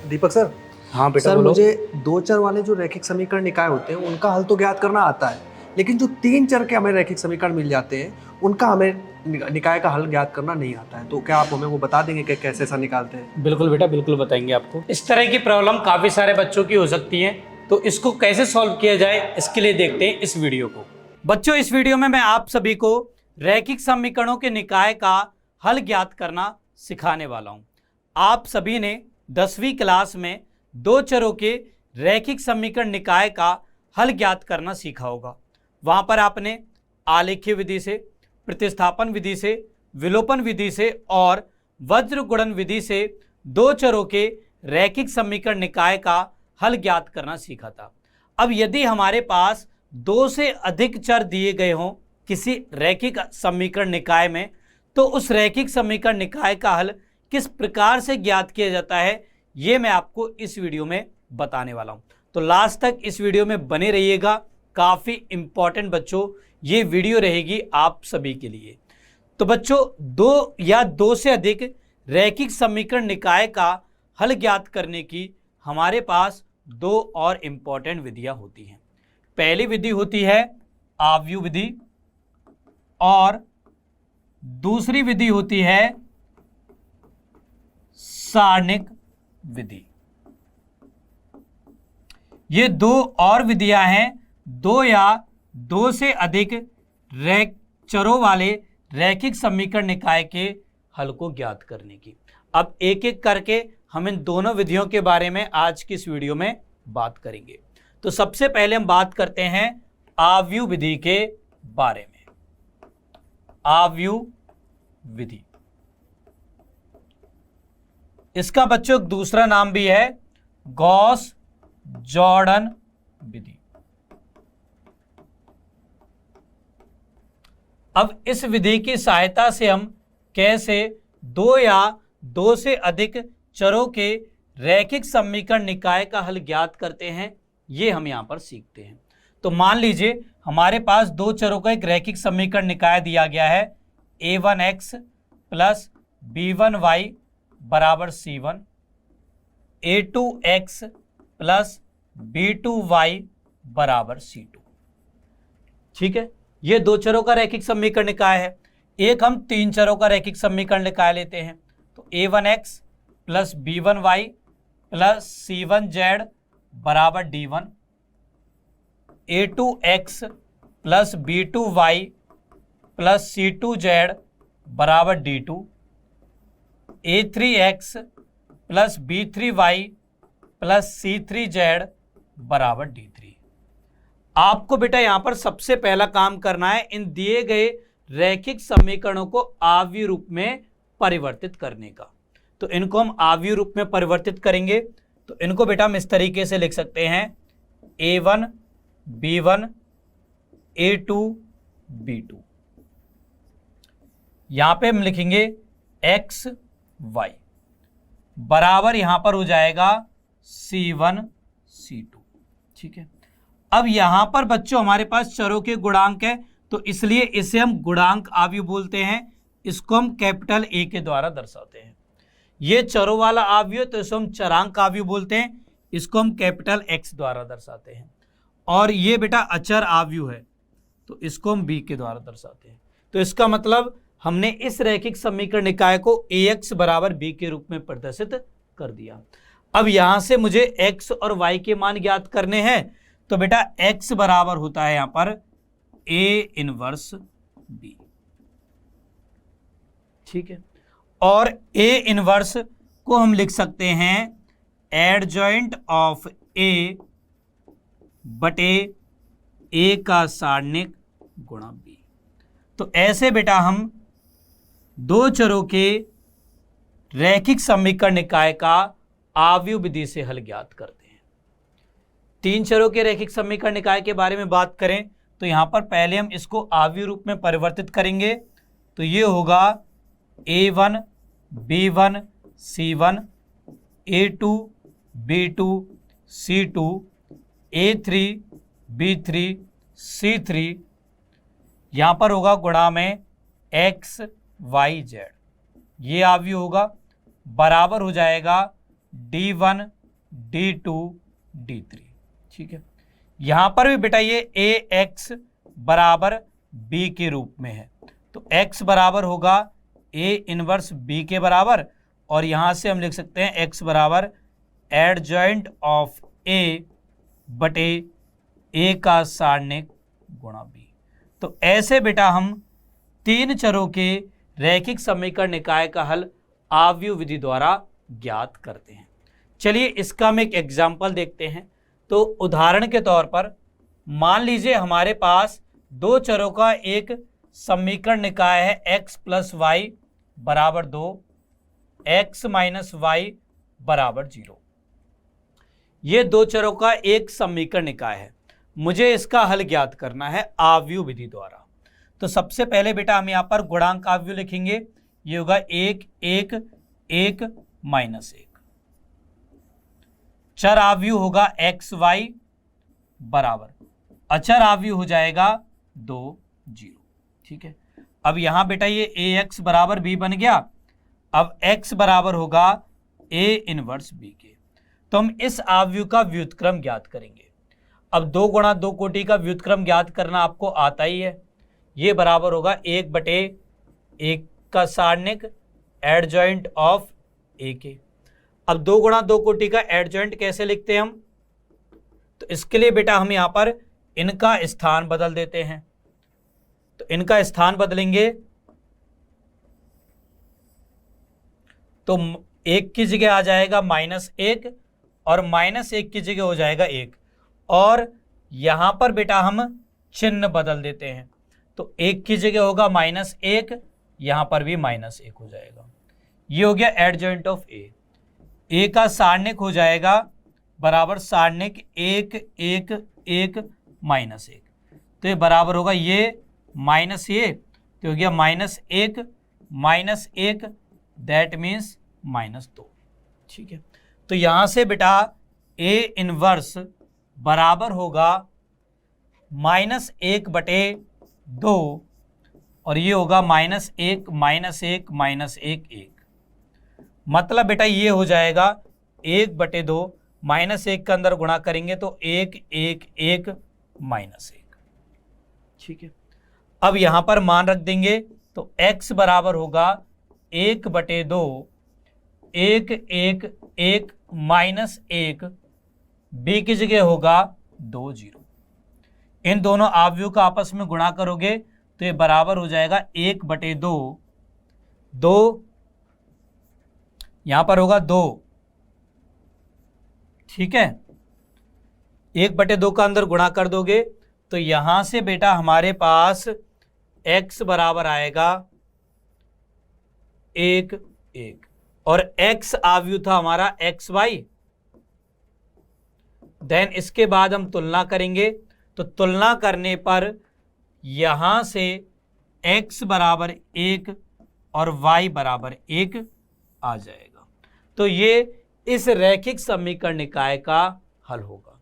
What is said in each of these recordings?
दीपक sir. हाँ बेटा sir बोलो। मुझे दो चर वाले जो रैखिक समीकरण निकाय होते हैं उनका हल तो ज्ञात करना आता है, लेकिन जो तीन चर के हमें रैखिक समीकरण मिल जाते हैं उनका हमें निकाय का हल ज्ञात करना नहीं आता है। तो क्या आप हमें वो बता देंगे कि कैसे ऐसा निकालते हैं? बिल्कुल बेटा, बिल्कुल बताएंगे आपको। इस तरह की प्रॉब्लम काफ़ी सारे बच्चों की हो सकती है, तो इसको कैसे सॉल्व किया जाए इसके लिए देखते हैं इस वीडियो को। बच्चों, इस वीडियो में मैं आप सभी को रैखिक समीकरणों के निकाय का हल ज्ञात करना सिखाने वाला हूं। आप सभी ने 10वीं क्लास में दो चरों के रैखिक समीकरण निकाय का हल ज्ञात करना सीखा होगा। वहां पर आपने आलेखीय विधि से, प्रतिस्थापन विधि से, विलोपन विधि से और वज्र गुणन विधि से दो चरों के रैखिक समीकरण निकाय का हल ज्ञात करना सीखा था। अब यदि हमारे पास दो से अधिक चर दिए गए हों किसी रैखिक समीकरण निकाय में, तो उस रैखिक समीकरण निकाय का हल किस प्रकार से ज्ञात किया जाता है, ये मैं आपको इस वीडियो में बताने वाला हूं। तो लास्ट तक इस वीडियो में बने रहिएगा। काफी इंपॉर्टेंट बच्चों ये वीडियो रहेगी आप सभी के लिए। तो बच्चों, दो या दो से अधिक रैखिक समीकरण निकाय का हल ज्ञात करने की हमारे पास दो और इंपॉर्टेंट विधियां होती हैं। पहली विधि होती है आव्यूह विधि और दूसरी विधि होती है सारणिक विधि। ये दो और विधियां हैं दो या दो से अधिक चरों वाले रैखिक समीकरण निकाय के हल को ज्ञात करने की। अब एक एक करके हम इन दोनों विधियों के बारे में आज की इस वीडियो में बात करेंगे। तो सबसे पहले हम बात करते हैं आव्यूह विधि के बारे में। आव्यूह विधि, इसका बच्चों दूसरा नाम भी है गॉस जॉर्डन विधि। अब इस विधि की सहायता से हम कैसे दो या दो से अधिक चरों के रैखिक समीकरण निकाय का हल ज्ञात करते हैं, ये हम यहां पर सीखते हैं। तो मान लीजिए हमारे पास दो चरों का एक रैखिक समीकरण निकाय दिया गया है a1x प्लस b1y बराबर c1, a2x प्लस b2y बराबर c2। ठीक है, ये दो चरों का रैखिक समीकरण निकाय है। एक हम तीन चरों का रैखिक समीकरण निकाय लेते हैं। तो a1x plus b1y plus c1z बराबर d1, a2x plus b2y plus c2z बराबर d2, a3x plus b3y plus c3z बराबर d3। आपको बेटा यहां पर सबसे पहला काम करना है इन दिए गए रैखिक समीकरणों को आव्यूह रूप में परिवर्तित करने का। तो इनको हम आव्यूह रूप में परिवर्तित करेंगे। तो इनको बेटा हम इस तरीके से लिख सकते हैं a1 b1 a2 b2। यहां पे हम लिखेंगे x y बराबर यहां पर हो जाएगा c1 c2। ठीक है, अब यहां पर बच्चों हमारे पास चरों के गुणांक है, तो इसलिए इसे हम गुणांक आव्यूह बोलते हैं। इसको हम कैपिटल ए के द्वारा दर्शाते हैं। ये चरों वाला आव्यूह, तो इसको हम चरांक आव्यूह बोलते हैं। इसको हम कैपिटल एक्स द्वारा दर्शाते हैं। और ये बेटा अचर आव्यूह है, तो इसको हम बी के द्वारा दर्शाते हैं। तो इसका मतलब हमने इस रैखिक समीकरण निकाय को ax बराबर b के रूप में प्रदर्शित कर दिया। अब यहां से मुझे x और y के मान ज्ञात करने हैं। तो बेटा x बराबर होता है यहां पर a इनवर्स b। ठीक है, और a इनवर्स को हम लिख सकते हैं एडजॉइंट ऑफ a बटे a का सारणिक गुणा b। तो ऐसे बेटा हम दो चरों के रैखिक समीकरण निकाय का आव्यूह विधि से हल ज्ञात करते हैं। तीन चरों के रैखिक समीकरण निकाय के बारे में बात करें तो यहां पर पहले हम इसको आव्यूह रूप में परिवर्तित करेंगे। तो ये होगा a1 b1 c1, a2 b2 c2, a3 b3 c3। यहां पर होगा गुणा में x y z, ये आव्यूह होगा, बराबर हो जाएगा D1 D2 D3। ठीक है, यहां पर भी बेटा ये ax बराबर b के रूप में है, तो x बराबर होगा a इनवर्स b के बराबर, और यहां से हम लिख सकते हैं x बराबर एडजॉइंट ऑफ a बटे a का सारणिक गुणा b। तो ऐसे बेटा हम तीन चरों के रैखिक समीकरण निकाय का हल आव्यूह विधि द्वारा ज्ञात करते हैं। चलिए इसका हम एक एग्जाम्पल देखते हैं। तो उदाहरण के तौर पर मान लीजिए हमारे पास दो चरों का एक समीकरण निकाय है x प्लस वाई बराबर 2, x माइनस वाई बराबर 0। ये दो चरों का एक समीकरण निकाय है, मुझे इसका हल ज्ञात करना है आव्यूह विधि द्वारा। तो सबसे पहले बेटा हम यहाँ पर गुणांक आव्यूह लिखेंगे, ये होगा 1 1 1 माइनस 1। चर आव्यूह होगा एक्स वाई बराबर, अचर आव्यूह हो जाएगा 2 0। ठीक है, अब यहां बेटा ये ए एक्स बराबर बी बन गया। अब x बराबर होगा a इनवर्स b के। तो हम इस आव्यूह का व्युत्क्रम ज्ञात करेंगे। अब 2 गुणा 2 कोटि का व्युत्क्रम ज्ञात करना आपको आता ही है। ये बराबर होगा 1 बटे 1 का सारणिक एडजॉइंट ऑफ a के। अब 2 गुणा 2 कोटि का एडजॉइंट कैसे लिखते हैं हम? तो इसके लिए बेटा हम यहां पर इनका स्थान बदल देते हैं। तो इनका स्थान बदलेंगे तो 1 की जगह आ जाएगा -1 और -1 की जगह हो जाएगा 1, और यहां पर बेटा हम चिन्ह बदल देते हैं। तो 1 की जगह होगा -1, यहां पर भी -1 हो जाएगा। ये हो गया एडजॉइंट ऑफ ए का सारणिक हो जाएगा बराबर सारणिक 1 1 1 -1। तो ये बराबर होगा ये माइनस ये, तो हो गया -1 दैट मीन्स -2। ठीक है, तो यहां से बेटा a इनवर्स बराबर होगा -1 बटे 2, और ये होगा -1 -1 -1 1। मतलब बेटा ये हो जाएगा 1 बटे 2, -1 के अंदर गुणा करेंगे तो 1 1 1 -1। ठीक है, अब यहां पर मान रख देंगे तो x बराबर होगा 1 बटे 2 1 1 1 -1, b की जगह होगा 2 0। इन दोनों आव्यूह का आपस में गुणा करोगे तो ये बराबर हो जाएगा 1 बटे 2, 2 यहां पर होगा 2। ठीक है, 1 बटे 2 का अंदर गुणा कर दोगे तो यहां से बेटा हमारे पास x बराबर आएगा 1 1, और x आव्यूह था हमारा एक्स वाई। देन इसके बाद हम तुलना करेंगे, तो तुलना करने पर यहां से x बराबर 1 और y बराबर 1 आ जाएगा। तो ये इस रैखिक समीकरण निकाय का हल होगा।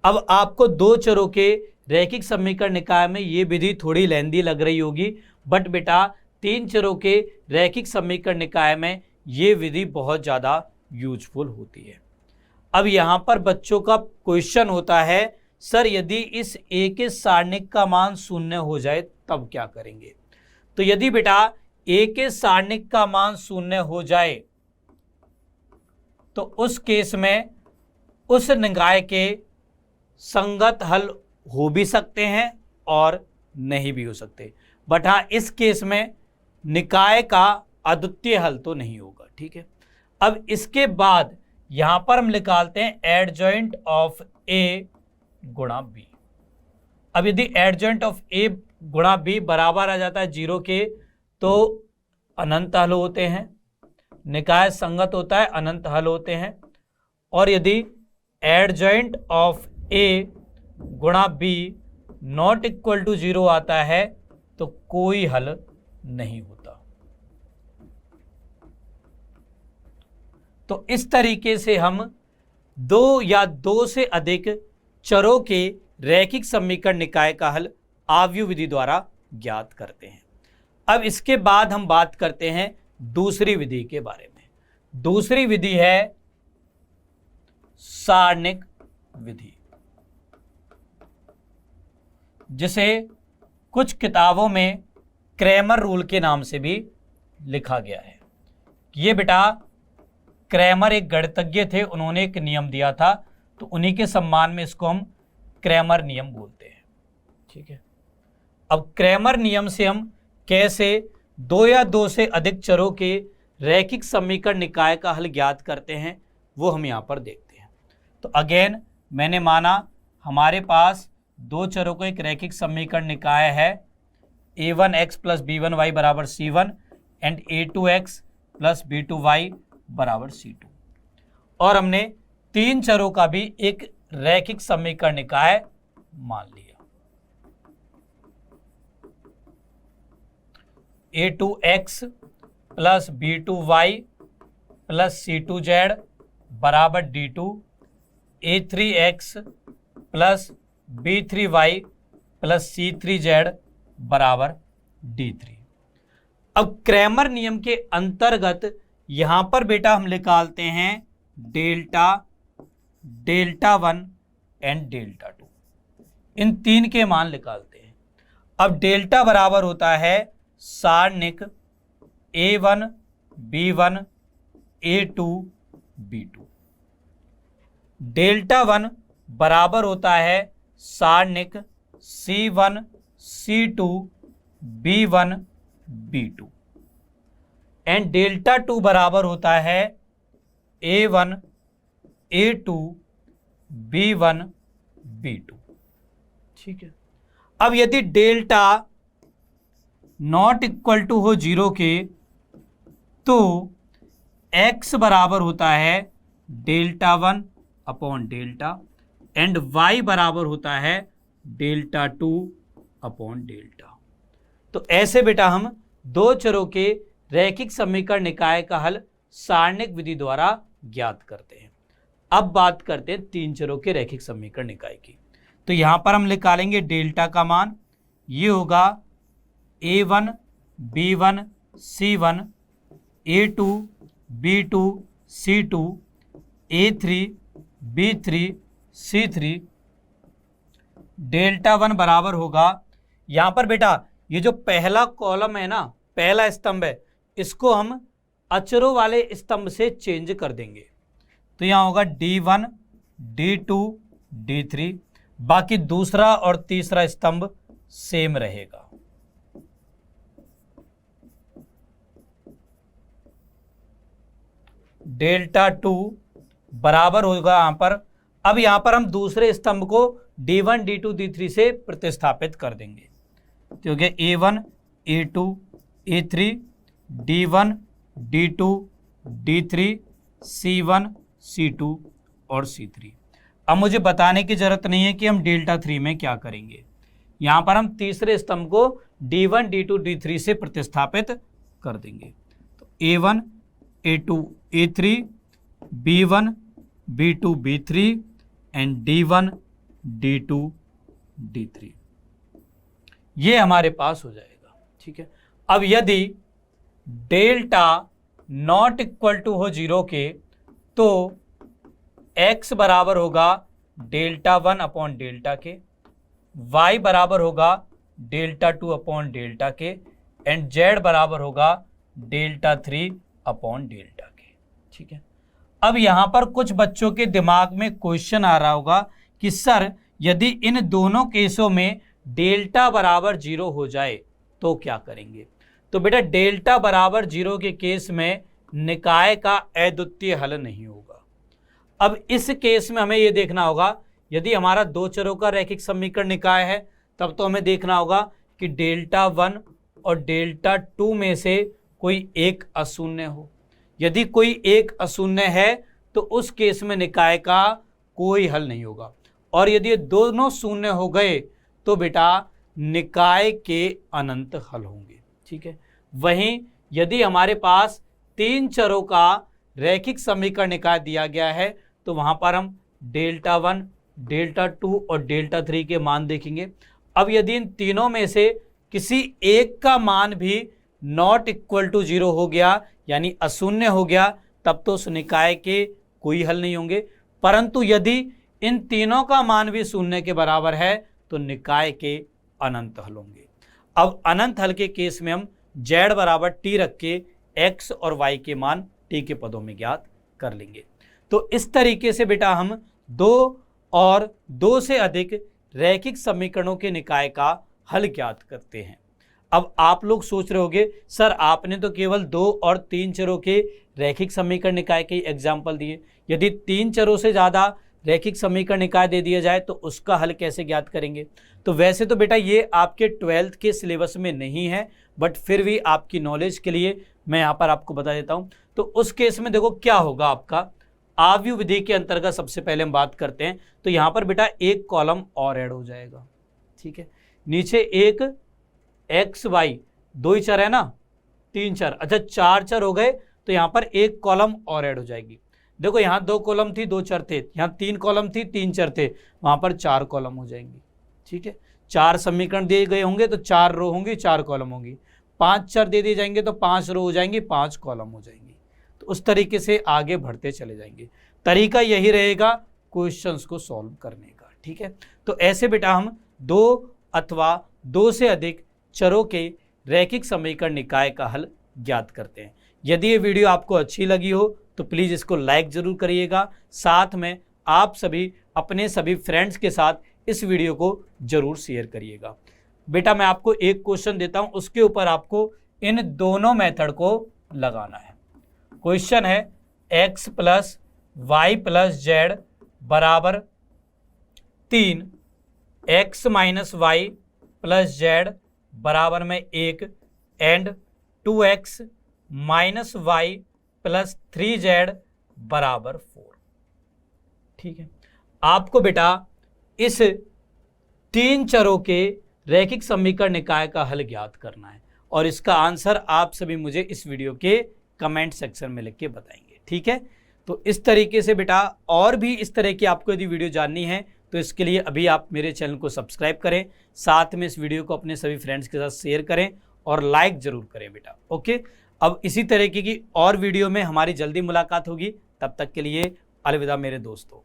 अब आपको दो चरों के रैखिक समीकरण निकाय में ये विधि थोड़ी लेंदी लग रही होगी, बट बेटा तीन चरों के रैखिक समीकरण निकाय में ये विधि बहुत ज़्यादा यूजफुल होती है। अब यहाँ पर बच्चों का क्वेश्चन होता है, सर यदि इस a के सारणिक का मान 0 हो जाए तब क्या करेंगे? तो यदि बेटा a के सारणिक का मान 0 हो जाए तो उस केस में उस निकाय के संगत हल हो भी सकते हैं और नहीं भी हो सकते, बट हाँ इस केस में निकाय का अद्वितीय हल तो नहीं होगा। ठीक है, अब इसके बाद यहां पर हम निकालते हैं एडजॉइंट ऑफ a गुणा b। अब यदि एडजॉइंट ऑफ a गुणा b बराबर आ जाता है 0 के तो अनंत हल होते हैं, निकाय संगत होता है अनंत हल होते हैं, और यदि एडजॉइंट ऑफ a गुणा b नॉट इक्वल टू 0 आता है तो कोई हल नहीं होता। तो इस तरीके से हम दो या दो से अधिक चरों के रैखिक समीकरण निकाय का हल आव्यूह विधि द्वारा ज्ञात करते हैं। अब इसके बाद हम बात करते हैं दूसरी विधि के बारे में। दूसरी विधि है सारणिक विधि, जिसे कुछ किताबों में क्रैमर रूल के नाम से भी लिखा गया है। ये बेटा क्रैमर एक गणितज्ञ थे, उन्होंने एक नियम दिया था, तो उन्हीं के सम्मान में इसको हम क्रैमर नियम बोलते हैं। ठीक है, अब क्रैमर नियम से हम कैसे दो या दो से अधिक चरों के रैखिक समीकरण निकाय का हल ज्ञात करते हैं वो हम यहाँ पर देखते हैं। तो अगेन मैंने माना हमारे पास दो चरों को एक रैखिक समीकरण निकाय है a1x प्लस b1y बराबर c1 and a2x plus b2y बराबर c2, और हमने तीन चरों का भी एक रैखिक समीकरण निकाय मान लिया। a2x plus b2y plus c2z बराबर d2, a3x plus b3y plus c3z बराबर d3। अब क्रैमर नियम के अंतर्गत यहां पर बेटा हम निकालते हैं डेल्टा, डेल्टा 1 एंड डेल्टा 2, इन तीन के मान निकालते हैं। अब डेल्टा बराबर होता है सारणिक a1 b1 a2 b2, delta 1 बराबर होता है सारणिक c1 c2 b1 b2, and delta 2 बराबर होता है a1 a2 b1 b2। ठीक है, अब यदि डेल्टा नॉट इक्वल टू हो 0 के, तो x बराबर होता है delta 1 upon delta, and y बराबर होता है डेल्टा 2 अपॉन डेल्टा। तो ऐसे बेटा हम दो चरों के रैखिक समीकरण निकाय का हल सारणिक विधि द्वारा ज्ञात करते हैं। अब बात करते हैं तीन चरों के रैखिक समीकरण निकाय की। तो यहां पर हम निकालेंगे डेल्टा का मान, ये होगा a1 b1 c1 a2 b2 c2 a3 b3 c3, delta 1 बराबर होगा, यहां पर बेटा ये जो पहला कॉलम है ना, पहला स्तंभ है, इसको हम अचरों वाले स्तंभ से चेंज कर देंगे। तो यहां होगा d1 d2 d3, बाकी दूसरा और तीसरा स्तंभ सेम रहेगा। डेल्टा 2 बराबर होगा यहां पर, अब यहां पर हम दूसरे स्तंभ को d1 d2 d3 से प्रतिस्थापित कर देंगे। तो हो गया a1 a2 a3 d1 d2 d3 c1 c2 और c3। अब मुझे बताने की जरूरत नहीं है कि हम डेल्टा 3 में क्या करेंगे, यहां पर हम तीसरे स्तंभ को d1 d2 d3 से प्रतिस्थापित कर देंगे। तो a1 a2 a3 b1 b2 b3 and d1 d2 d3, ये हमारे पास हो जाएगा। ठीक है, अब यदि डेल्टा नॉट इक्वल टू हो 0 के, तो x बराबर होगा डेल्टा 1 अपॉन डेल्टा के, y बराबर होगा डेल्टा 2 अपॉन डेल्टा के, एंड z बराबर होगा डेल्टा 3 अपॉन डेल्टा के। ठीक है, अब यहां पर कुछ बच्चों के दिमाग में क्वेश्चन आ रहा होगा कि सर यदि इन दोनों केसों में डेल्टा बराबर 0 हो जाए तो क्या करेंगे। तो बेटा डेल्टा बराबर 0 के केस में निकाय का अद्वितीय हल नहीं होगा। अब इस केस में हमें यह देखना होगा, यदि हमारा दो चरों का रैखिक समीकरण निकाय है तब तो हमें देखना होगा कि डेल्टा 1 और डेल्टा 2 में से कोई एक अशून्य हो। यदि कोई एक अशून्य है तो उस केस में निकाय का कोई हल नहीं होगा, और यदि ये दोनों शून्य हो गए तो बेटा निकाय के अनंत हल होंगे। ठीक है, वहीं यदि हमारे पास तीन चरों का रैखिक समीकरण निकाय दिया गया है तो वहां पर हम डेल्टा 1 डेल्टा 2 और डेल्टा 3 के मान देखेंगे। अब यदि इन तीनों में से किसी एक का मान भी नॉट इक्वल टू 0 हो गया, यानी अशून्य हो गया, तब तो उस निकाय के कोई हल नहीं होंगे। परंतु यदि इन तीनों का मान भी शून्य के बराबर है तो निकाय के अनंत हल होंगे। अब अनंत हल के केस में हम z बराबर t रख के x और y के मान t के पदों में ज्ञात कर लेंगे। तो इस तरीके से बेटा हम दो और दो से अधिक रैखिक समीकरणों के निकाय का हल ज्ञात करते हैं। अब आप लोग सोच रहे होंगे सर आपने तो केवल 2 और 3 चरों के रैखिक समीकरण निकाय के एग्जाम्पल दिए, यदि 3 चरों से ज़्यादा रैखिक समीकरण निकाय दे दिया जाए तो उसका हल कैसे ज्ञात करेंगे। तो वैसे तो बेटा ये आपके 12th के सिलेबस में नहीं है, बट फिर भी आपकी नॉलेज के लिए मैं यहाँ पर आपको बता देता हूँ। तो उस केस में देखो क्या होगा, आपका आव्यूह विधि के अंतर्गत सबसे पहले हम बात करते हैं। तो यहाँ पर बेटा एक कॉलम और ऐड हो जाएगा, ठीक है। नीचे एक एक्स वाई, 2 ही चर है ना, 3 चर, अच्छा 4 चर हो गए, तो यहाँ पर एक कॉलम और ऐड हो जाएगी। देखो यहाँ 2 कॉलम थी 2 चर थे, यहाँ 3 कॉलम थी 3 चर थे, वहाँ पर 4 कॉलम हो जाएंगी, ठीक है। 4 समीकरण दिए गए होंगे तो 4 रो होंगी 4 कॉलम होंगी, 5 चर दे दिए जाएंगे तो 5 रो हो जाएंगी 5 कॉलम हो जाएंगी। तो उस तरीके से आगे बढ़ते चले जाएंगे। तरीका यही रहेगा क्वेश्चंस को सॉल्व करने का, ठीक है। तो ऐसे बेटा हम 2 अथवा 2 से अधिक चरों के रैखिक समीकरण निकाय का हल ज्ञात करते हैं। यदि ये वीडियो आपको अच्छी लगी हो तो प्लीज़ इसको लाइक ज़रूर करिएगा, साथ में आप सभी अपने सभी फ्रेंड्स के साथ इस वीडियो को ज़रूर शेयर करिएगा। बेटा मैं आपको एक क्वेश्चन देता हूँ, उसके ऊपर आपको इन दोनों मेथड को लगाना है। क्वेश्चन है x plus Y plus Z बराबर 3, x minus Y plus Z बराबर में 1 and 2x minus Y plus 3z बराबर 4, ठीक है। आपको बेटा इस 3 चरों के रैखिक समीकरण निकाय का हल ज्ञात करना है और इसका आंसर आप सभी मुझे इस वीडियो के कमेंट सेक्शन में लिख के बताएंगे, ठीक है। तो इस तरीके से बेटा और भी इस तरह की आपको यदि वीडियो जाननी है तो इसके लिए अभी आप मेरे चैनल को सब्सक्राइब करें, साथ में इस वीडियो को अपने सभी फ्रेंड्स के साथ शेयर करें और लाइक ज़रूर करें बेटा, ओके। अब इसी तरीके की और वीडियो में हमारी जल्दी मुलाकात होगी, तब तक के लिए अलविदा मेरे दोस्तों।